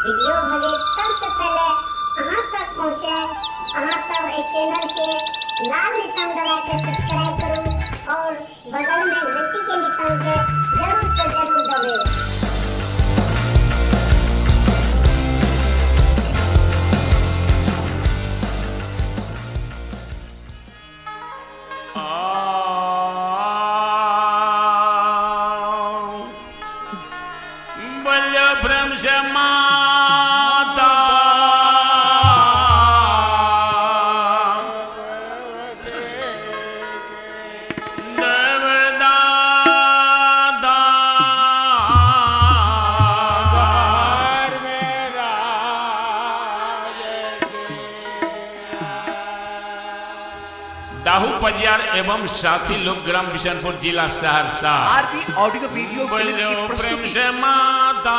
Video भले सबसे पहले अहाँ तक पहुँचे। अहाँ सब ए चैनल के लाल निशान दबा के सब्सक्राइब करू और बगल में घंटी के निशान के जरूर से जरूर दबाएं। ब्रह्म से माता देवदादा दाहू पजियार एवं साथी लोग ग्राम बिशनपुर जिला सहरसा आरती ऑडियो वीडियो फिल्म की प्रेम प्रस्तुति। से माता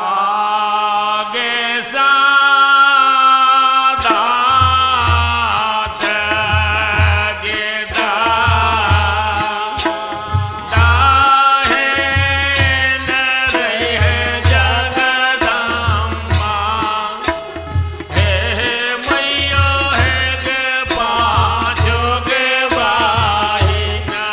आगे सादा तेगेदा दाहे न रहे जगदम्बा हे मैया हे गे पाछो गे बाहिना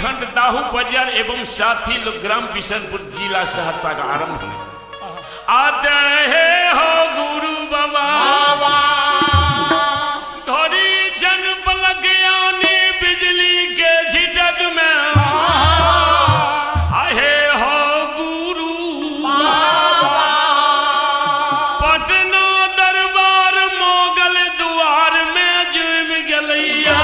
प्रखंड दाहू बाजार एवं साथी लोग ग्राम बिशनपुर जिला सहरसा का आरंभ है। आते हो गुरु बाबा घड़ी जन पलक आनी बिजली के झिटक में आए हो गुरु पटना दरबार मोगल द्वार में जुम गलैया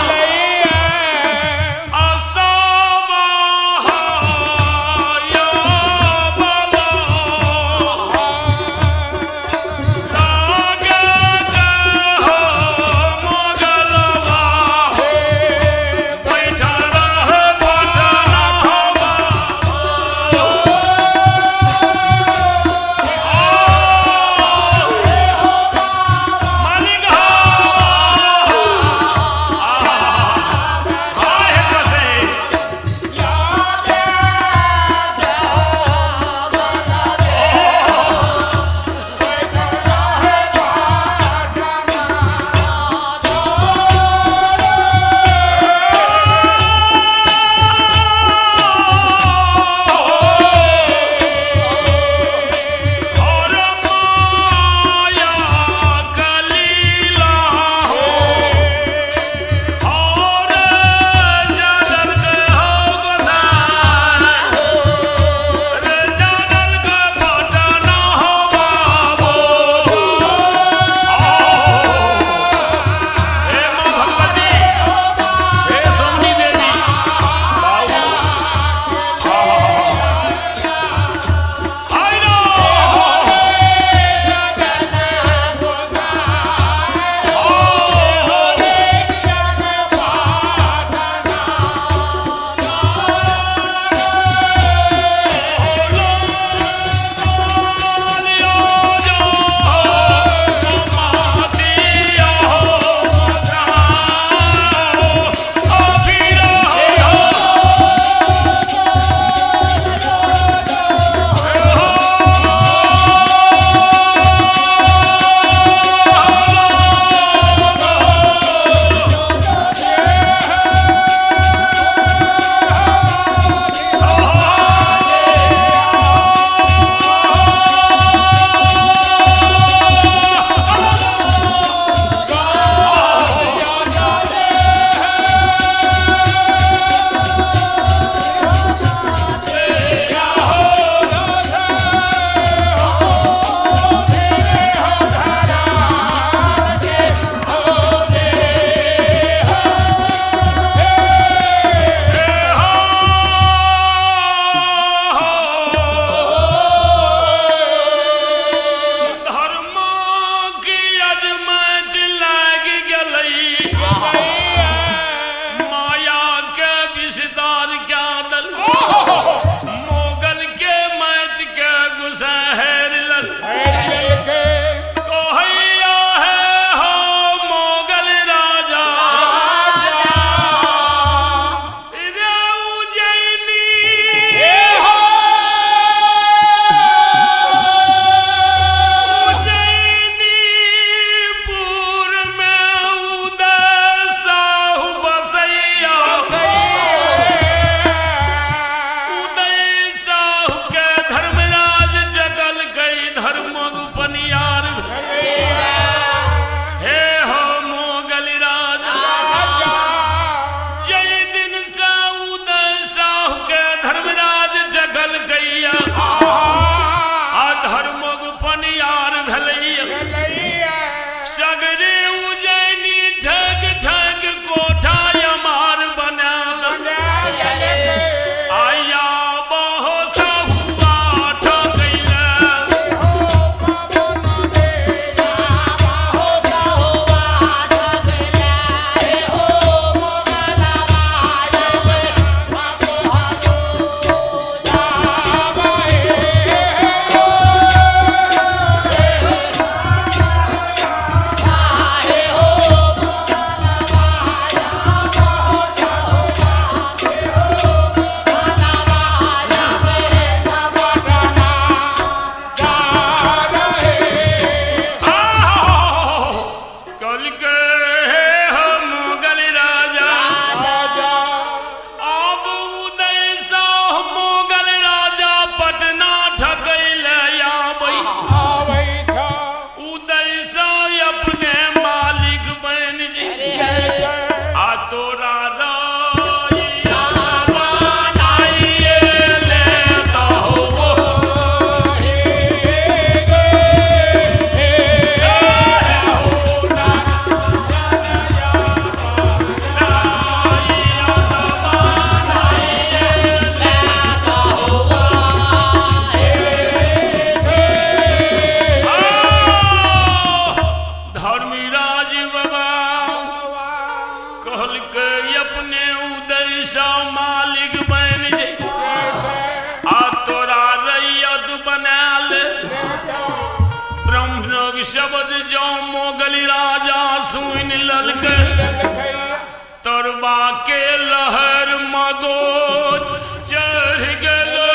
कल के अपने उदय सा मालिक बन जे आ तोरा रैयत बना ले ब्रह्मलोक शब्द जो मोगली राजा सुन ललके तरबा के लहर मगोज चढ़ गेले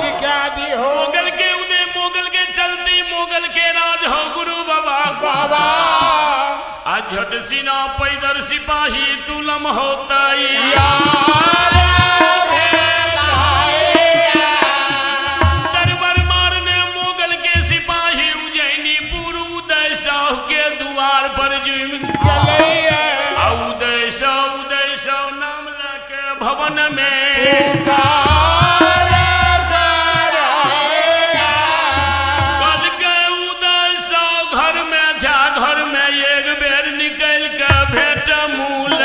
मोगल के उदय मोगल के चलती मोगल के राज हो गुरु बाबा बाबा आज झट सीना पैदर सिपाही तुलम होता दरबार मारने मोगल के सिपाही उज्जैनी पूर्व उदय शाह के दुआर पर जुम उदय सौ नाम लेके भवन में कल के उदय सौ घर में जा घर में एक बेर निकल के भेट मूल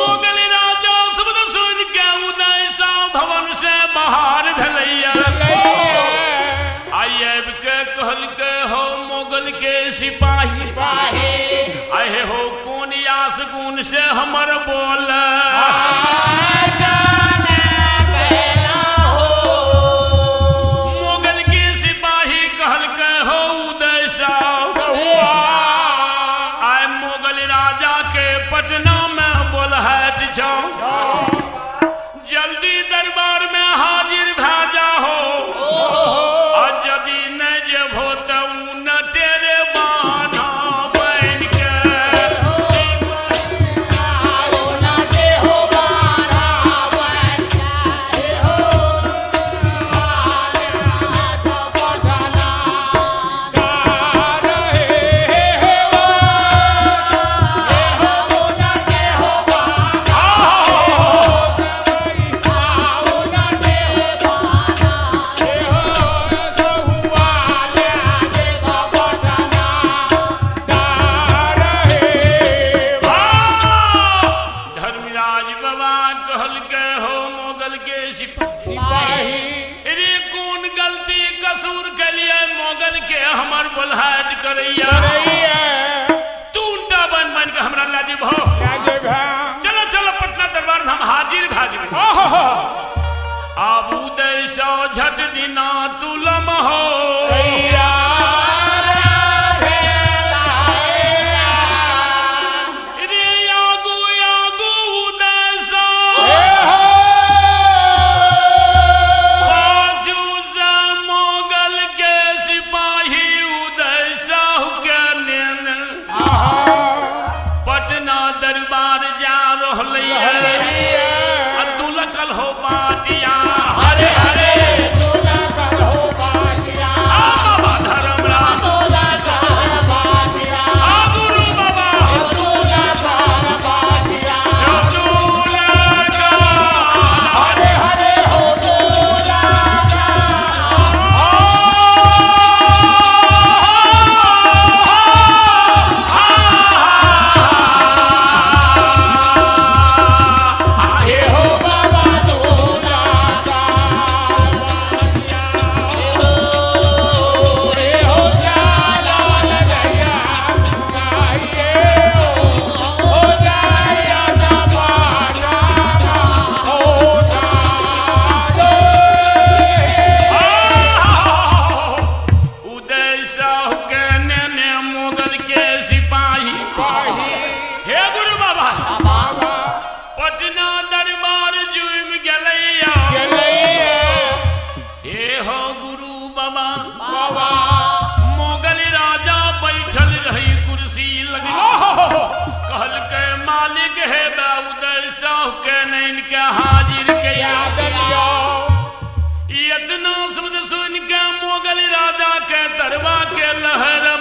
मोगल राजा शब्द सुन के उदय सौ भवन से बाहर भेलैया आयब के कहल के हो मोगल के सिपाही आए हो कौन यास गुण से हमर बोल मोगल के सिपाही कहल के हो उदय साहब आए मोगल राजा के पटना में बोल हट जाओ जल्दी दरबार में हाजिर भेजा हो और यदि न जबो तो न तेरे बाना बन के धर्मराज बाबा कहल के हो मोगल के सिपाही रे कौन गलती कसूर के लिए मोगल के हमर बुलहट करैया तू उल्टा बन बन के हमरा लाजिब हो चलो चलो पटना दरबार में हम हाजिर भाजिब अब उदय सौ झट दिना तुलम हो दरबार जा तुलकल हो बाटिया हरे हरे बाबा धर्मराज गुरु बाबा हरे हरे पटना दरबार जुम गलैया हे हो गुरु बाबा मोगल राजा बैठल रही कुर्सी लगी कहल के मालिक है उदय साह के नैन के हाजिर के इतना शब्द सुन के मोगल राजा के दरबा के लहर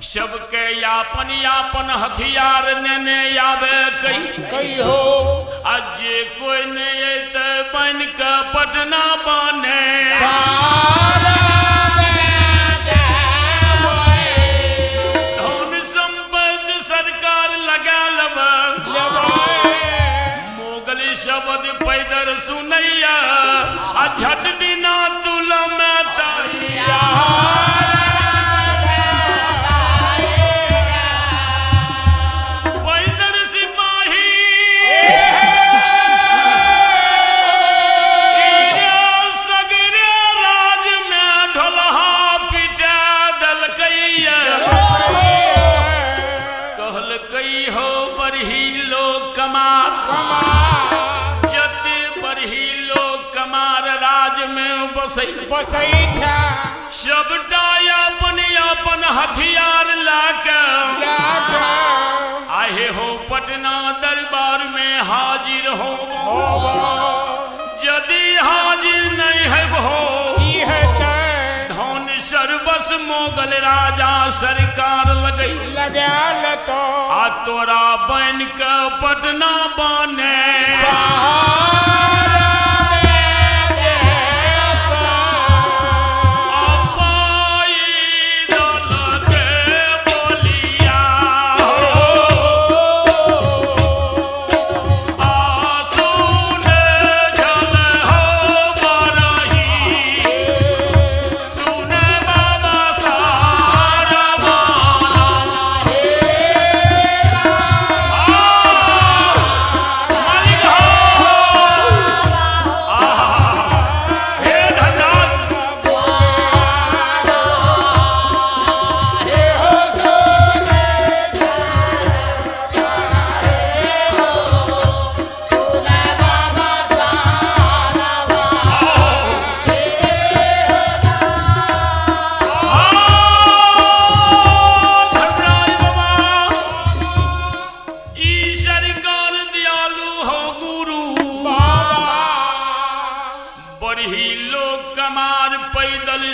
सबके यापन यापन हथियार ने आवे कई हो आज कोई नहीं तो बन के पटना बने धन संपत्ति सरकार लगा मोगल शब्द पैदर सुनैया आ झट दिना तुला में तैया बढ़ी लोग कमार जते बढ़ी लोग कमार राज में बसई सबटा अपन हथियार लाके आए हो पटना दरबार में हाजिर हो यदि हाजिर नहीं है हो धन सर्वस मोगल राजा सरकार लगल तो आ तोरा बन के पटना बने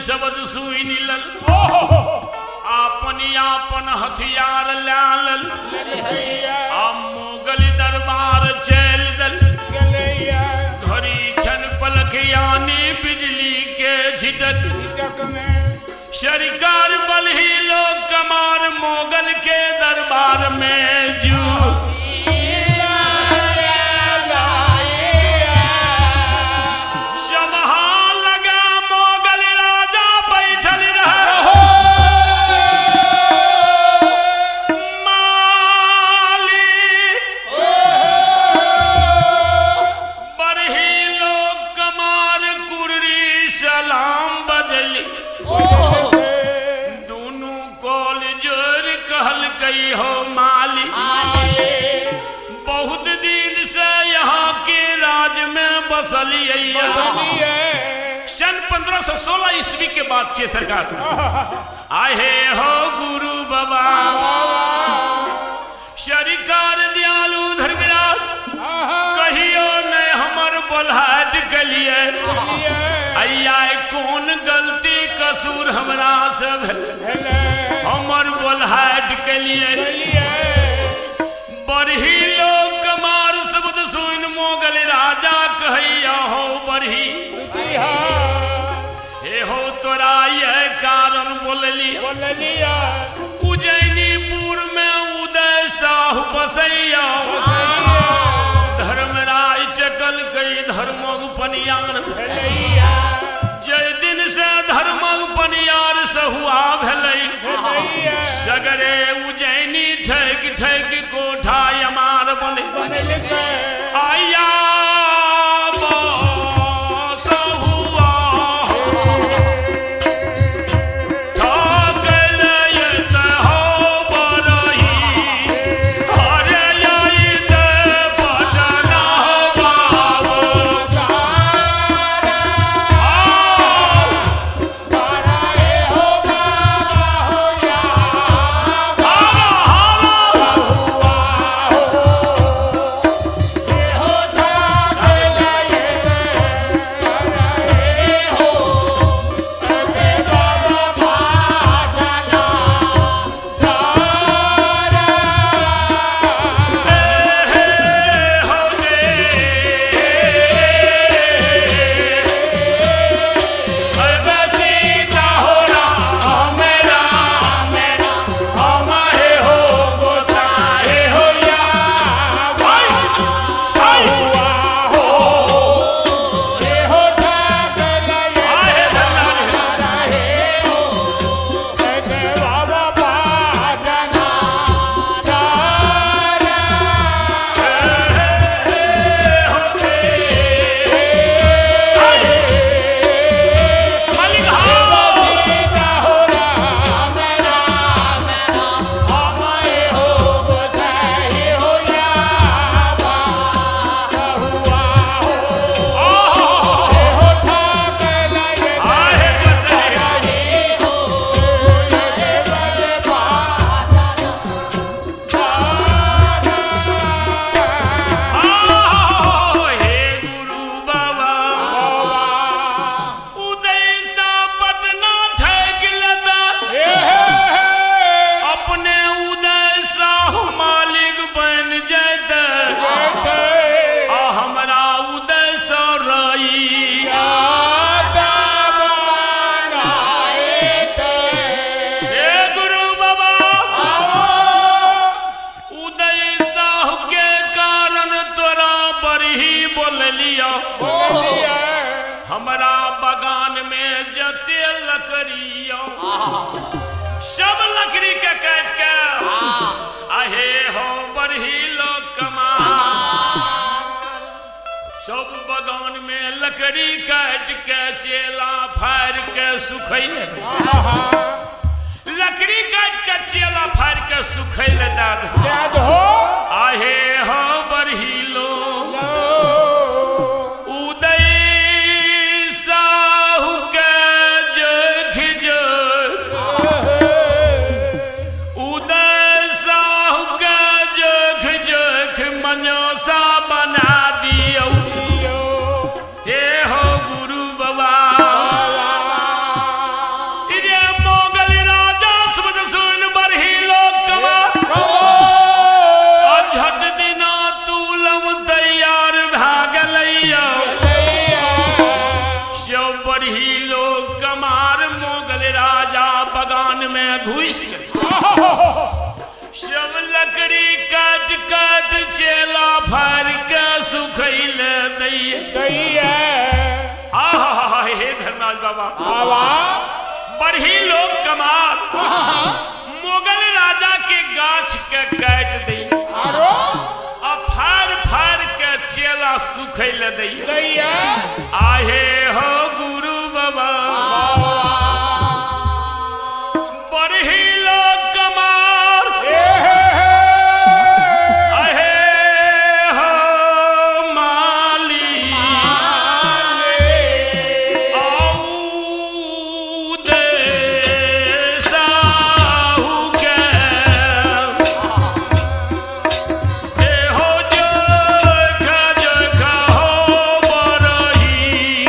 शब्द सुई नीलल अपन हथियार लाल आ मोगल दरबार चल दल घड़ी छन पलक यानी बिजली के झिटक में सरकार बल ही लोग कमार मोगल के दरबार में जू हो माली बहुत दिन से यहाँ के राज में बसलिए सन 1516 ईस्वी के बाद से सरकार आए हो गुरु बाबा सरकार दयालु धर्मराज कहियो नहीं हमर बलहाट के लिए अया कौन गलती कसूर हमरा से हमर बलहाट के लिए बढ़ी लोग कमार शब्द सुन मोगल राजा कहैया हो बढ़ी हे हो तोरा ये कारण बोलिया उज्जैनीपुर में उदय साहु बसैया धर्मराज चकल गई धर्मग पनियार जय दिन से धर्मग पनियार सहुआ भलै सगरे उज्जैनी ठेक ठेक कोठा यमार बने आया या बोल लियो हमारा बगान में जते लकड़ियों सब लकड़ी के काट के आहे हो बरही लोग कमार सब बगान में लकड़ी काट के चेला फाड़ के सुखैले लकड़ी काट के चेला फाड़ के सुखैले दाद हो आहे हो बरही लोग उदय साहू के जख उदय साहू के जख मनोसा बना दियो हे हो गुरु बाबा इरे मोगल राजा सुबद सुन बरही लोग कमा झट दिना तूलम तैयार भागलैया शो बरही लोग कमार मोगल राजा बगान में घुस गए सब लकड़ी काट काट चेला फाड़ के सुखैले दैया हे धर्मराज बाबा बरही लोग कमाल मोगल राजा के गाछ के काट दी अब फाड़ फाड़ के चेला सुखैले दैया आहे हो गुरु बाबा बरही लोग कमाल आहे हो माली आऊ दे साहू के हे हो जख जख हो बरही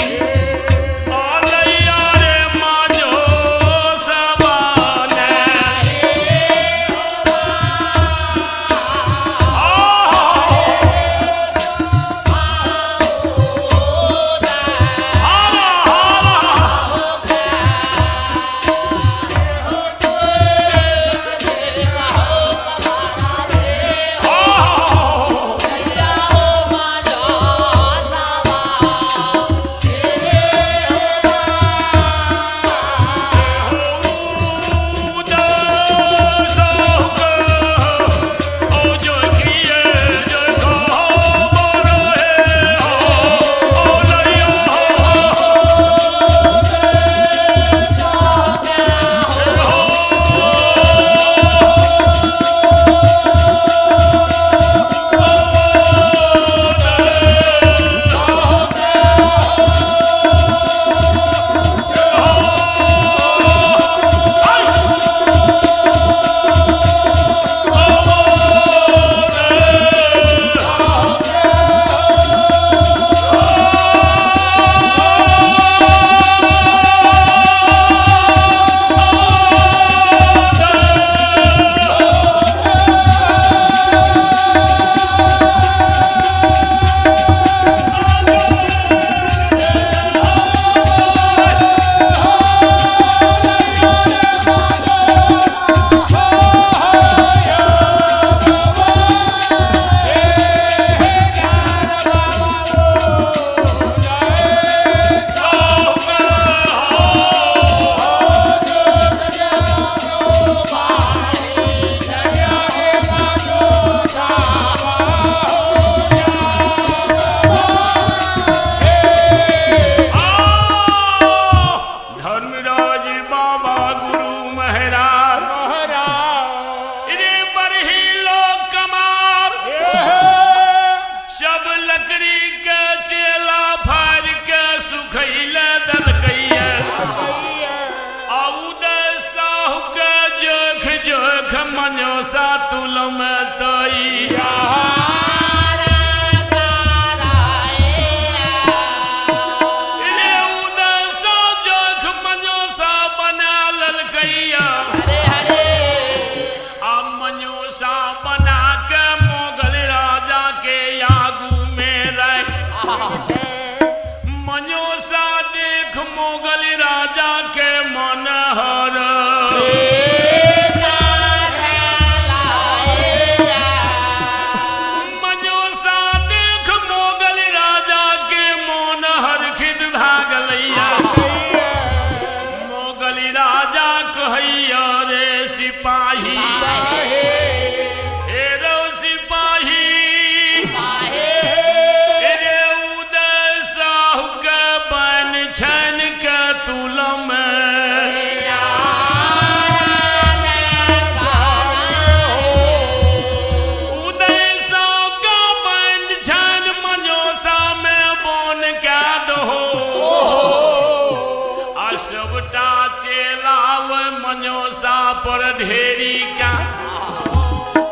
पर ढेरी का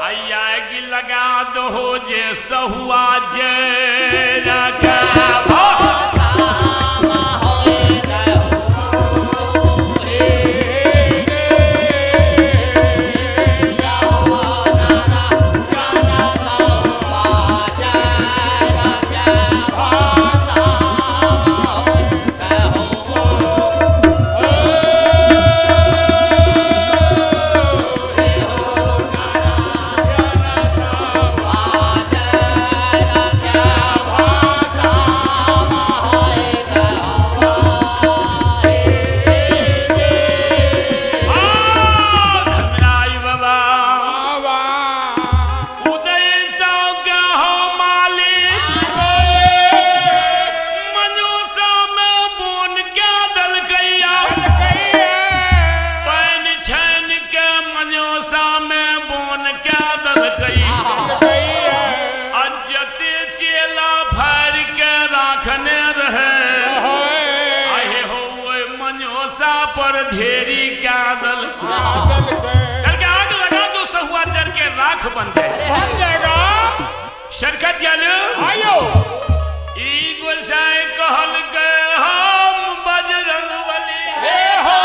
आग लगा दो जे सहुआ जरा का पर ढेरी का दल कल के आग लगा दो सहुआ जर के राख बन जाएगा शरकत जानो आयो ई गोसाई कहल के हम बजरंग बली हो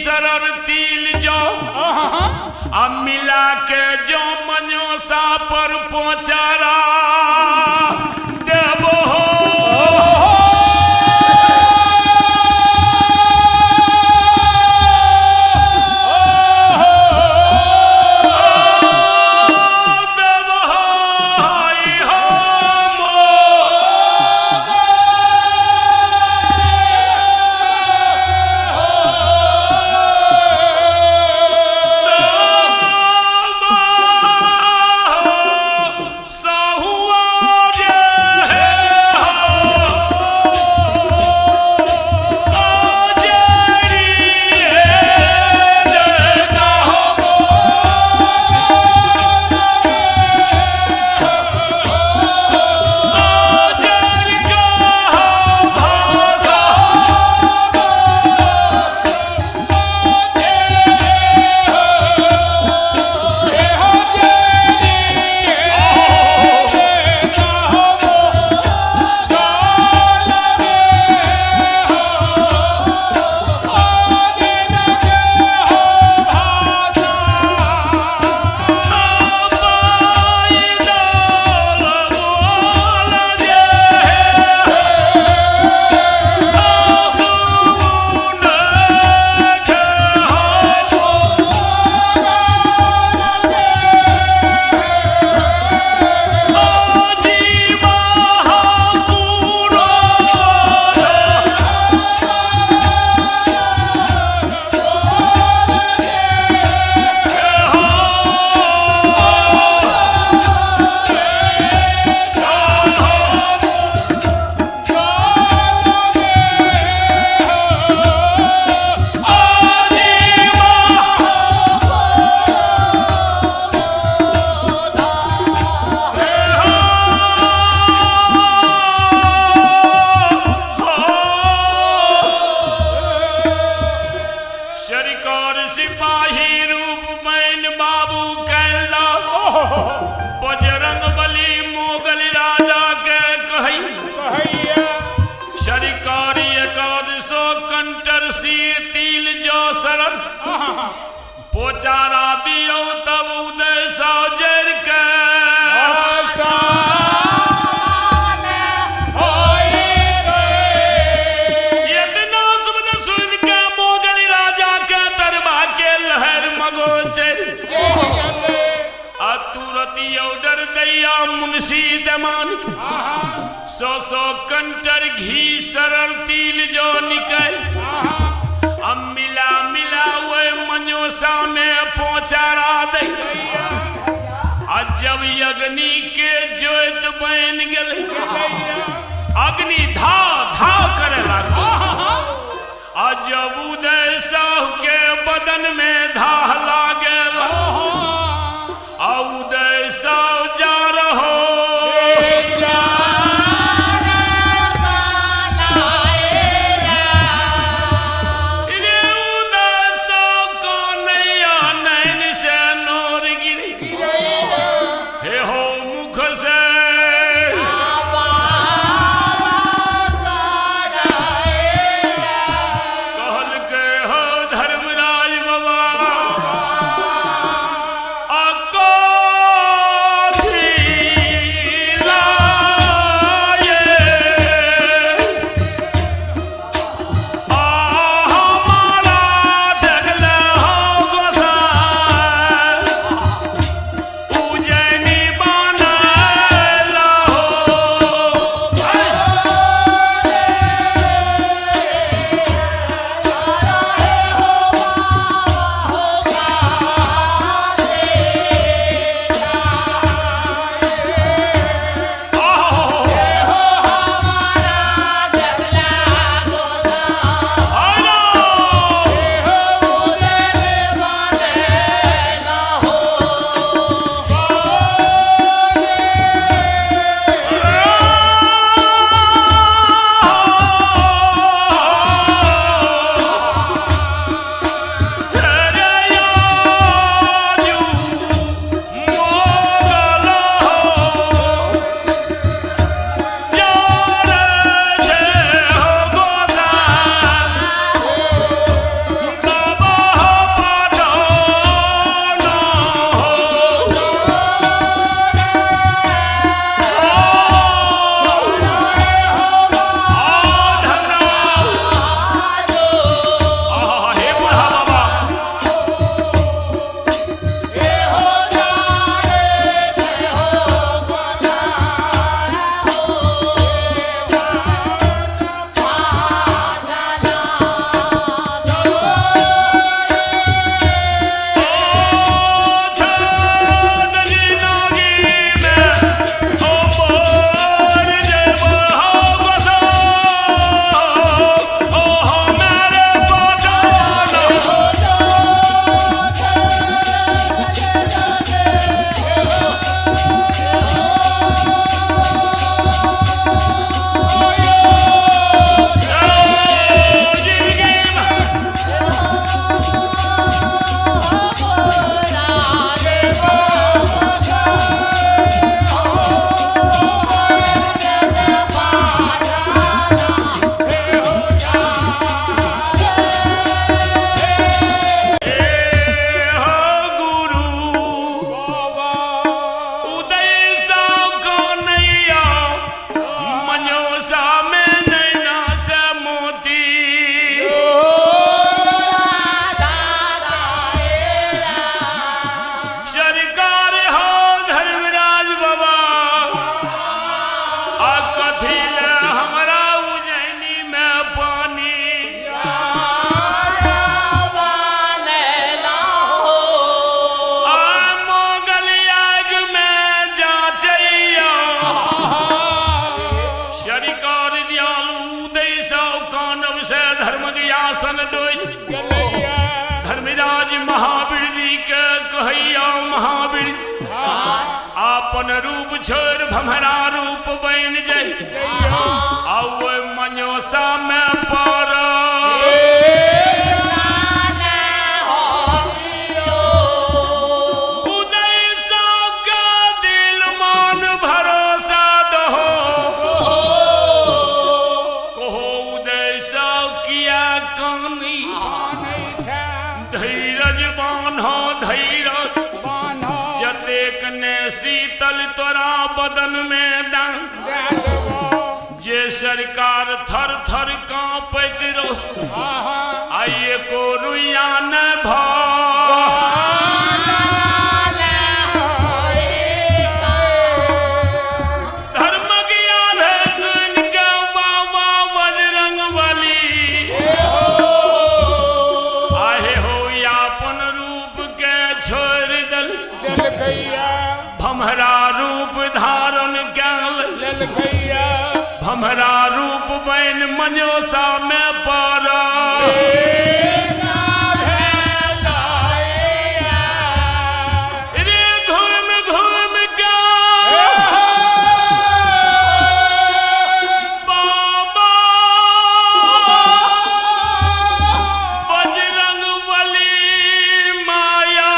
सरर तिल जो आ मिला के जो मनोसा पर पहुंचारा देवो पोचारा दियो तब उदय साजर के इतना शब्द सुन के मोगल राजा के दरबा के लहर मगोचर तुरती ऑर्डर दैया मुंशी दमान 100 कंटर घी सरर तिल जो निकल अब मिला मिला हुए मनोसा में पहुंचारा दे जब अग्नि के जोत बन गए अग्नि धाव धाव करे लगा जब उदय साहु के बदन में धाह लागे उदय साहु जा रहो डोल धर्मराज महावीर जी के कहैया महावीर आपन रूप छोड़ भमरा रूप बन जाए आउ मनोसा में पर शीतल तोरा बदन में दान जे सरकार थर थर कांपैत रहो आइए को रुइया न धर्म ज्ञान है सुन के बाबा बजरंग बली आहे हो यापन रूप के छोड़ दल भमरा रूप धारण कैल भमरा रूप बन मनोसा में पर रे घूम घूम के बाबा बजरंग बली माया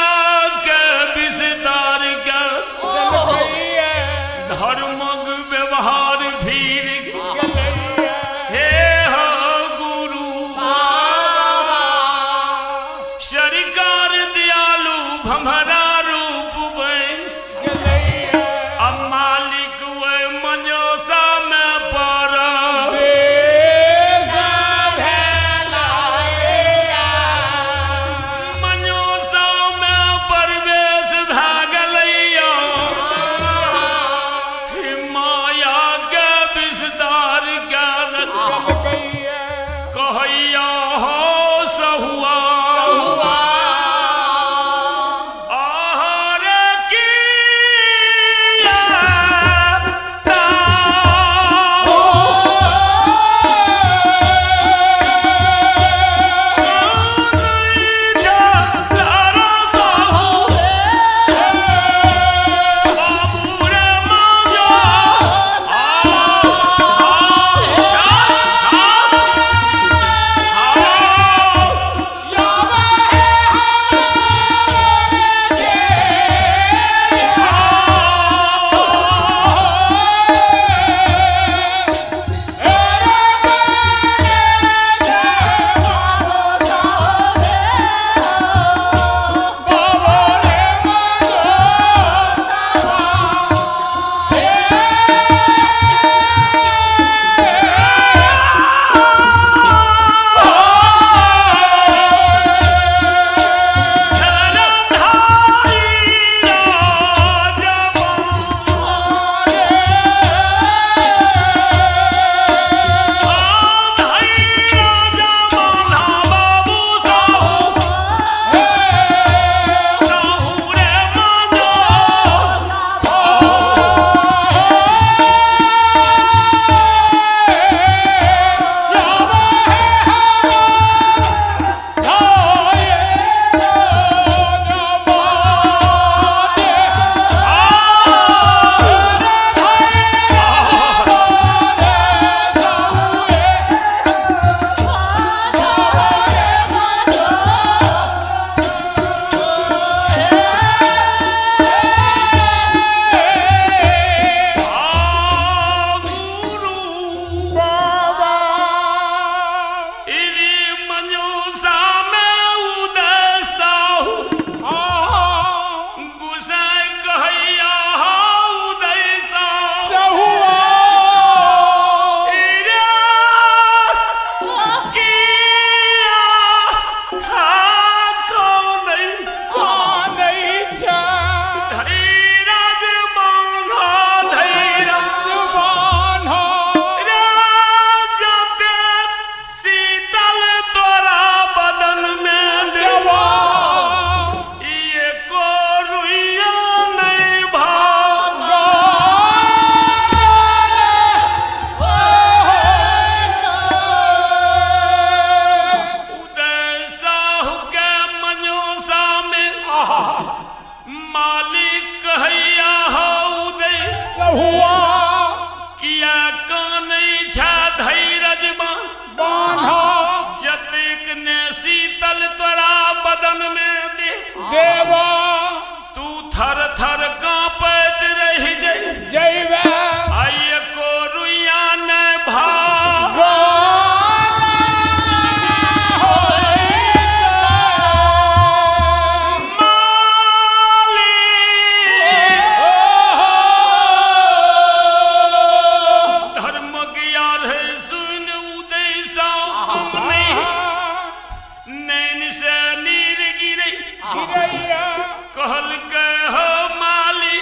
के विस्तार धर्मक व्यवहार भीर हे हो गुरु सरकार दयालु भमरा रूप बन अब मालिक वे मनोसा में पर मनोसा में प्रवेश भए गेलैया कहैया हो सहुआ आहार किया बदन में दे देवा तू थर थर कांपत रह जैवे आइए को रुइया न भाग कहल के हो माली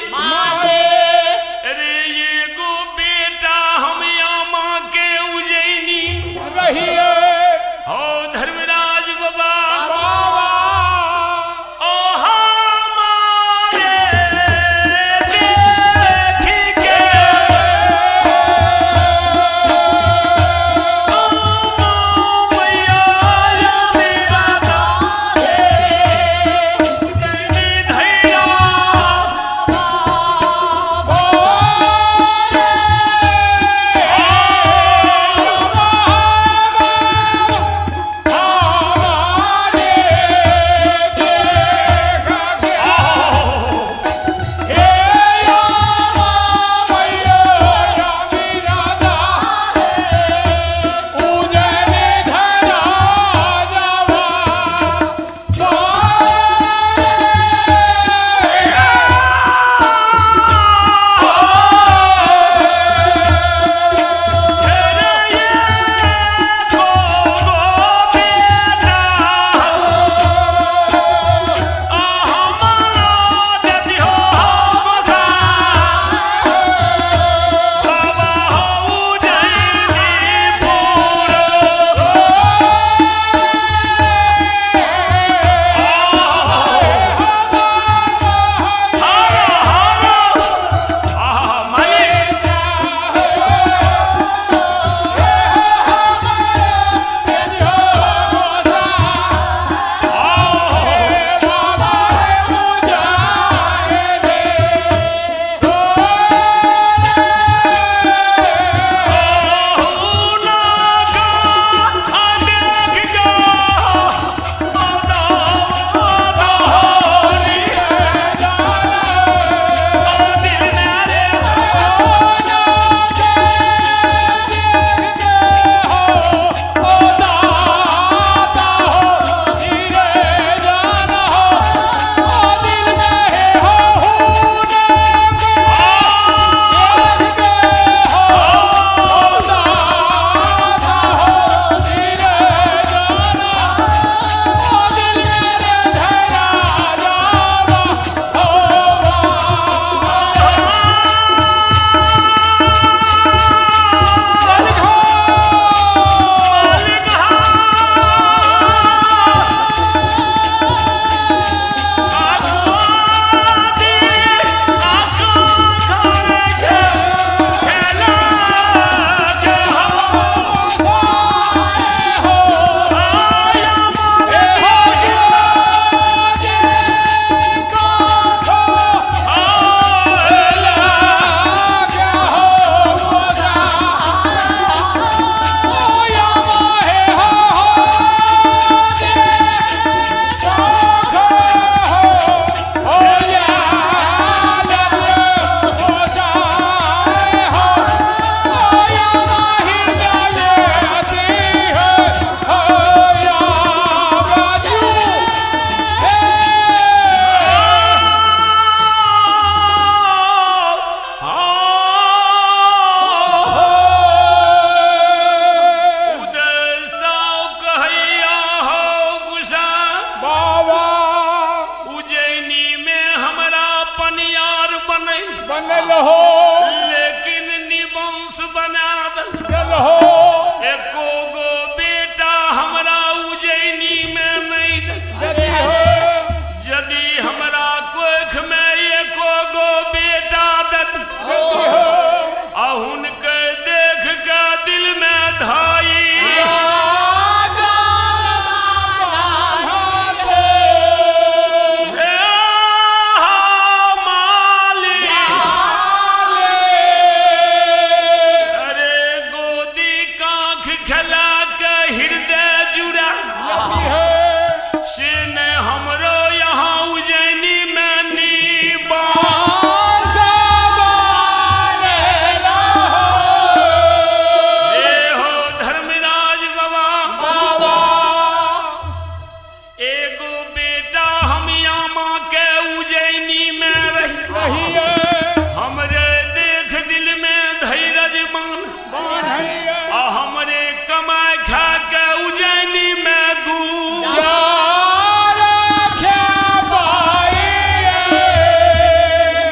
कन्हैया आ हमरे कमाए खा के उज्जैनी में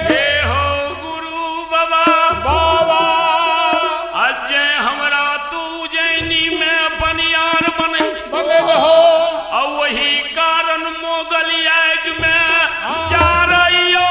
हे हो गुरु बाबा अजय हमरा तू उज्जैनी में अपन यार बने और वही कारण मोगल याग में जा रहियो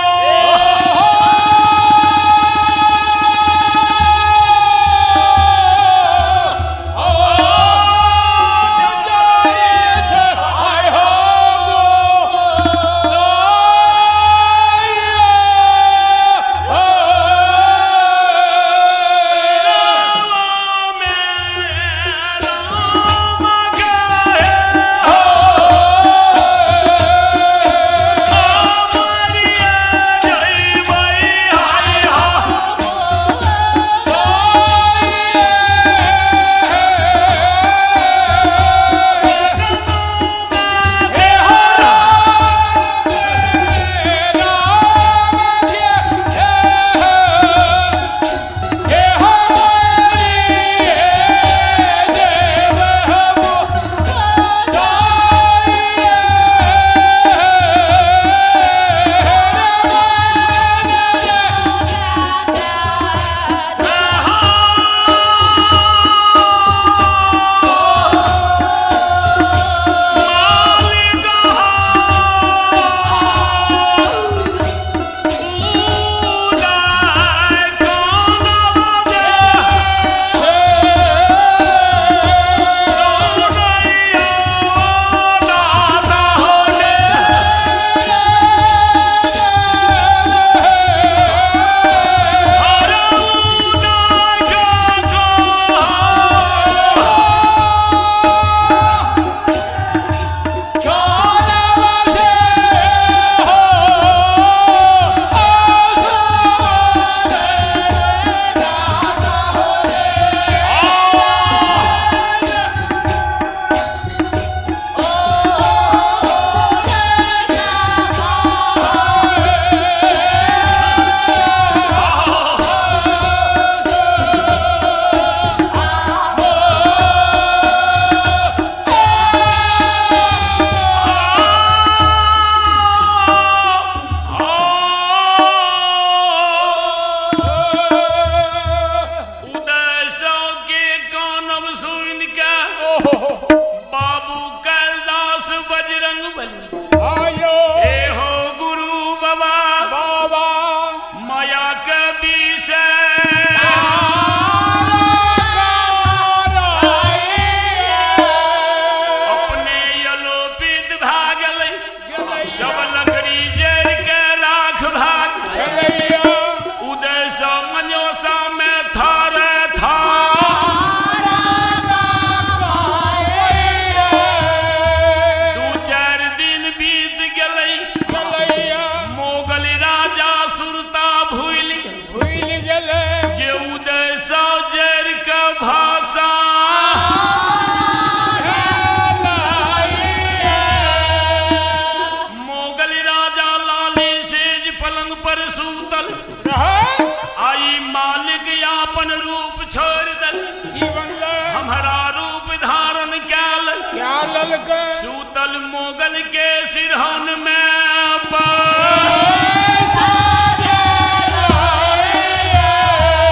सूतल मोगल के सिरहन में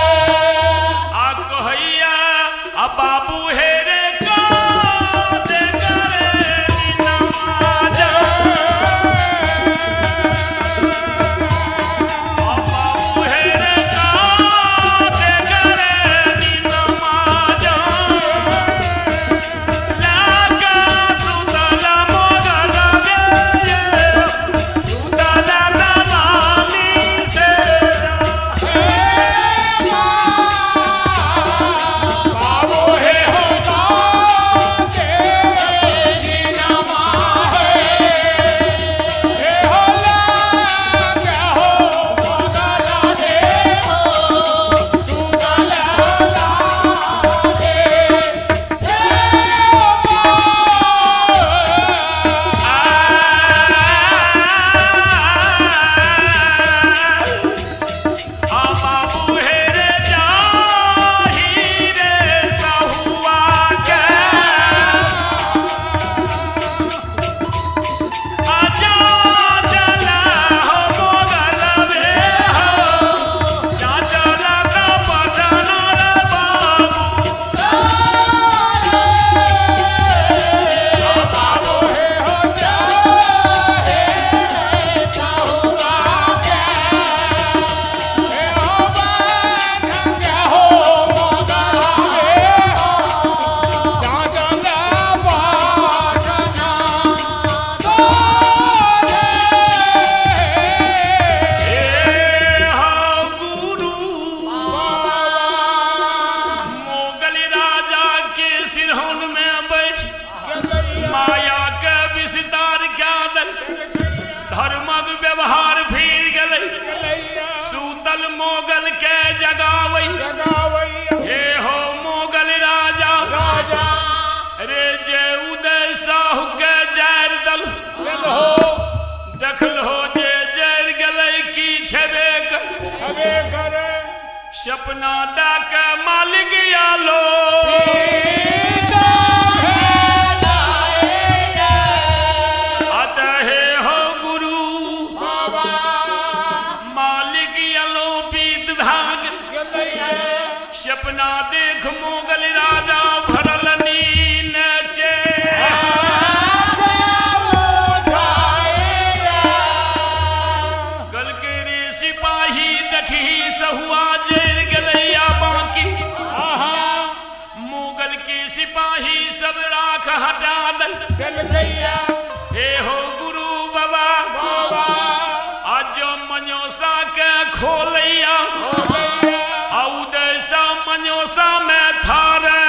आ कहैया आ बाबू हेरे का दे करे नमाज आ बाबू हेरे का दे करे नमाज लागा सुतला मोगल गे सुतला हो देखल हो जे जर गलै की छेबे कर छबे करे सपना दा के मालिक आलो अतः हो गुरु मालिक आलो पीत भाग सपना देख मोगल राजा भरल नीन चे गल के रे सिपाही देखी सहुआ जर गलैया बाकी मोगल के सिपाही सब राख हटा दल हे हो गुरु बाबा आज मनोसा के खोलैया औदैसा मनोसा में थारे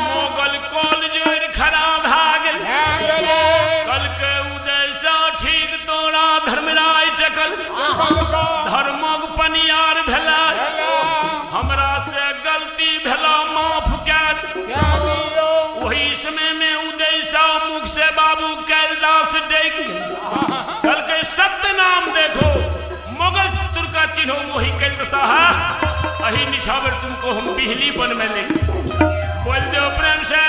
मोगल कॉल जोर खराब भागल कल के उदैसा ठीक तोरा धर्मराज टकल धर्मक पनियार भेला हमरा से गलती भेला माफ कर वही समय में उदैसा मुख से बाबू कैलाश डेग कल के सत्य नाम देखो मुगल चित्तूर का चिन्हो मोही कैलसा अही निछावर तुमको हम बिहली बन में ले बोल दो प्रेम से